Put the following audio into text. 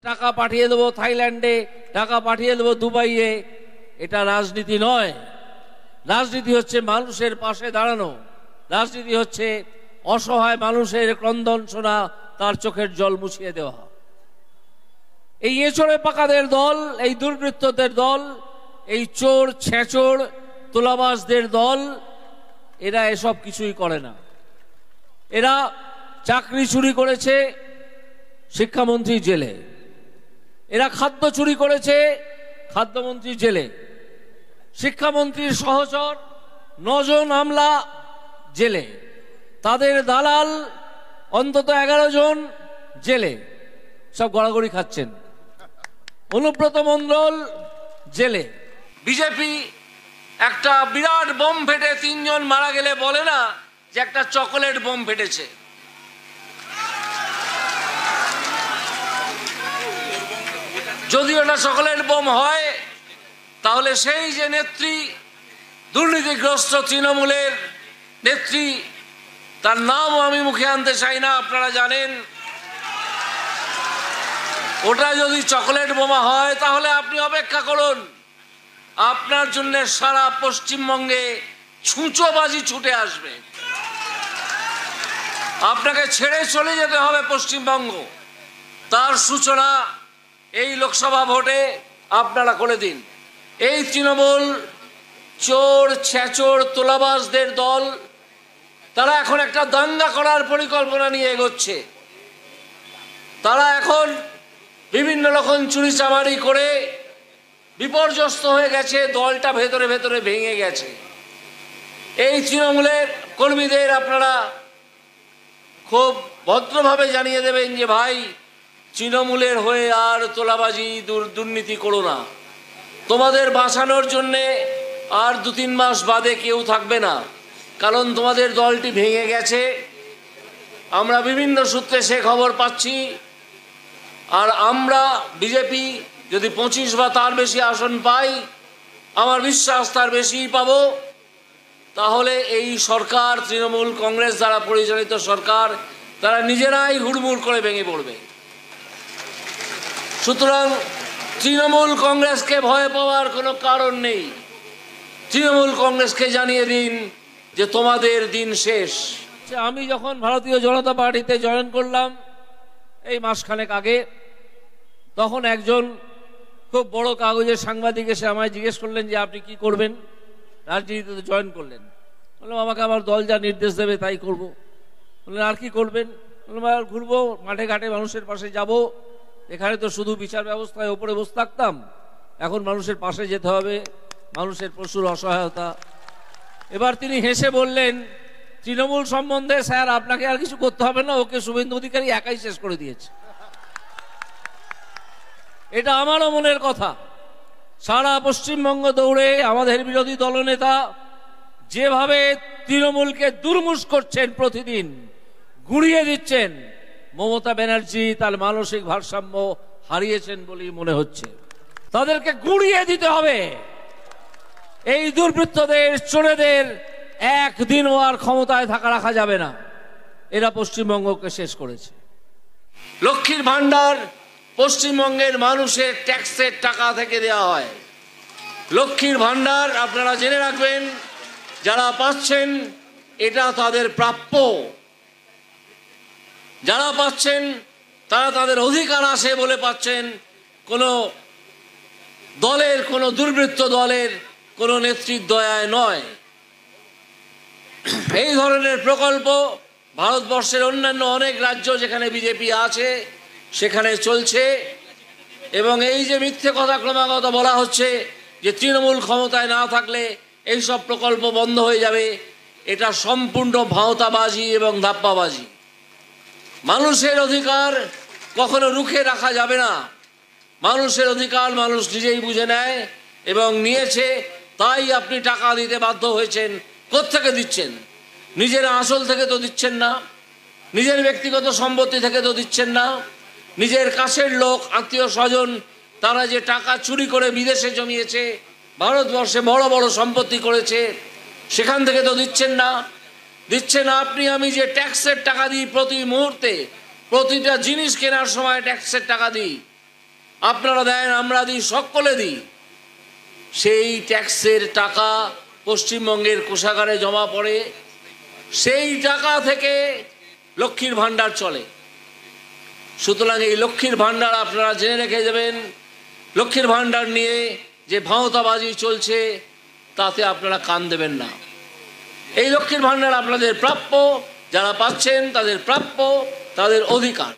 টাকা পাঠিয়ে দেবো থাইল্যান্ডে, টাকা পাঠিয়ে দেবো দুবাইয়ে, এটা রাজনীতি নয়। রাজনীতি হচ্ছে মানুষের পাশে দাঁড়ানো, রাজনীতি হচ্ছে অসহায় মানুষের ক্রন্দন শোনা, তার চোখের জল মুছিয়ে দেওয়া। এই এঁচড়ে পাকাদের দল, এই দুর্বৃত্তদের দল, এই চোর ছেঁচড় তোলাবাজদের দল, এরা এসব কিছুই করে না। এরা চাকরি চুরি করেছে, শিক্ষামন্ত্রী জেলে। এরা খাদ্য চুরি করেছে, খাদ্যমন্ত্রী জেলে। শিক্ষামন্ত্রীর সহচর 9 জন আমলা জেলে, তাদের দালাল অন্তত 11 জন জেলে, সব গড়াগড়ি খাচ্ছেন। অনুব্রত মণ্ডল জেলে। বিজেপি একটা বিরাট বোম ফেটে 3 জন মারা গেলে বলে না যে একটা চকোলেট বোম ফেটেছে। যদি ওটা চকোলেট বোম হয়, তাহলে সেই যে নেত্রী, দুর্নীতিগ্রস্ত তৃণমূলের নেত্রী, তার নাম আমি মুখে আনতে চাই না, আপনারা জানেন, ওটা যদি চকোলেট বোমা হয় তাহলে আপনি অপেক্ষা করুন, আপনার জন্য সারা পশ্চিমবঙ্গে ছুঁচোবাজি ছুটে আসবে। আপনাকে ছেড়ে চলে যেতে হবে পশ্চিমবঙ্গ। তার সূচনা এই লোকসভা ভোটে আপনারা করে দিন। এই তৃণমূল চোর ছেঁচড় তোলাবাজদের দল, তারা এখন একটা দাঙ্গা করার পরিকল্পনা নিয়ে এগোচ্ছে। তারা এখন বিভিন্ন রকম চুরি চামারি করে বিপর্যস্ত হয়ে গেছে, দলটা ভেতরে ভেতরে ভেঙে গেছে। এই তৃণমূলের কর্মীদের আপনারা খুব ভদ্রভাবে জানিয়ে দেবেন যে ভাই, তৃণমূলের হয়ে আর তোলাবাজি দুর্নীতি করো না। তোমাদের বাঁচানোর জন্যে আর 2-3 মাস বাদে কেউ থাকবে না, কারণ তোমাদের দলটি ভেঙে গেছে। আমরা বিভিন্ন সূত্রে সে খবর পাচ্ছি। আর আমরা বিজেপি যদি 25 বা তার বেশি আসন পাই, আমার বিশ্বাস তার বেশিই পাবো, তাহলে এই সরকার, তৃণমূল কংগ্রেস দ্বারা পরিচালিত সরকার, তারা নিজেরাই হুড়মুড় করে ভেঙে পড়বে। সুতরাং তৃণমূল কংগ্রেসকে ভয় পাওয়ার কোনো কারণ নেই। তৃণমূল কংগ্রেসকে জানিয়ে দিন যে তোমাদের দিন শেষ। আমি যখন ভারতীয় জনতা পার্টিতে জয়েন করলাম এই মাসখানেক আগে, তখন একজন খুব বড় কাগজের সাংবাদিক এসে আমায় জিজ্ঞেস করলেন যে আপনি কি করবেন, রাজনীতিতে জয়েন করলেন। বললাম আমাকে আমার দল যা নির্দেশ দেবে তাই করব। বললেন আর কি করবেন? বললাম আর ঘুরবো, মাঠে ঘাটে মানুষের পাশে যাব। এখানে তো শুধু বিচার ব্যবস্থায় ওপরে বসে থাকতাম, এখন মানুষের পাশে যেতে হবে, মানুষের প্রচুর অসহায়তা। এবার তিনি হেসে বললেন, তৃণমূল সম্বন্ধে স্যার আপনাকে আর কিছু করতে হবে না, ওকে শুভেন্দু অধিকারী একাই শেষ করে দিয়েছে। এটা আমারও মনের কথা। সারা পশ্চিমবঙ্গ দৌড়ে আমাদের বিরোধী দলনেতা যেভাবে তৃণমূলকে দুর্মুষ করছেন, প্রতিদিন গুঁড়িয়ে দিচ্ছেন, মমতা ব্যানার্জি তার মানসিক ভারসাম্য হারিয়েছেন বলেই মনে হচ্ছে। তাদেরকে গুঁড়িয়ে দিতে হবে। এই দুর্বৃত্তদের, চোরেদের একদিনও আর ক্ষমতায় রাখা যাবে না। এরা পশ্চিমবঙ্গকে শেষ করেছে। লক্ষ্মীর ভান্ডার পশ্চিমবঙ্গের মানুষের ট্যাক্সের টাকা থেকে দেওয়া হয়। লক্ষ্মীর ভান্ডার আপনারা জেনে রাখবেন, যারা পাচ্ছেন এটা তাদের প্রাপ্য। যারা পাচ্ছেন তারা তাদের অধিকার আছে বলে পাচ্ছেন, কোনো দলের, কোনো দুর্বৃত্ত দলের কোনো নেতৃত্ব দয়ায় নয়। এই ধরনের প্রকল্প ভারতবর্ষের অন্যান্য অনেক রাজ্য যেখানে বিজেপি আছে সেখানে চলছে। এবং এই যে মিথ্যে কথা ক্রমাগত বলা হচ্ছে যে তৃণমূল ক্ষমতায় না থাকলে এই সব প্রকল্প বন্ধ হয়ে যাবে, এটা সম্পূর্ণ ভাওতাবাজি এবং ধাপ্পাবাজি। মানুষের অধিকার কখনো রুখে রাখা যাবে না। মানুষের অধিকার মানুষ নিজেই বুঝে নেয় এবং নিয়েছে, তাই আপনি টাকা দিতে বাধ্য হয়েছেন। কোত্থেকে দিচ্ছেন? নিজের আসল থেকে তো দিচ্ছেন না, নিজের ব্যক্তিগত সম্পত্তি থেকে তো দিচ্ছেন না, নিজের কাছের লোক, আত্মীয় স্বজন, তারা যে টাকা চুরি করে বিদেশে জমিয়েছে, ভারতবর্ষে বড় বড় সম্পত্তি করেছে, সেখান থেকে তো দিচ্ছেন না। দিচ্ছেন আপনি আমি যে ট্যাক্সের টাকা দিই প্রতি মুহূর্তে, প্রতিটা জিনিস কেনার সময় ট্যাক্সের টাকা দিই, আপনারা দেন, আমরা দিই, সকলে দিই, সেই ট্যাক্সের টাকা পশ্চিমবঙ্গের কোষাগারে জমা পড়ে। সেই টাকা থেকে লক্ষ্মীর ভাণ্ডার চলে। সুতরাং এই লক্ষ্মীর ভাণ্ডার আপনারা জেনে রেখে যাবেন। লক্ষ্মীর ভাণ্ডার নিয়ে যে ভাঁওতাবাজি চলছে তাতে আপনারা কান দেবেন না। এই লক্ষ্মীর ভাণ্ডার আপনাদের প্রাপ্য, যারা পাচ্ছেন তাদের প্রাপ্য, তাদের অধিকার।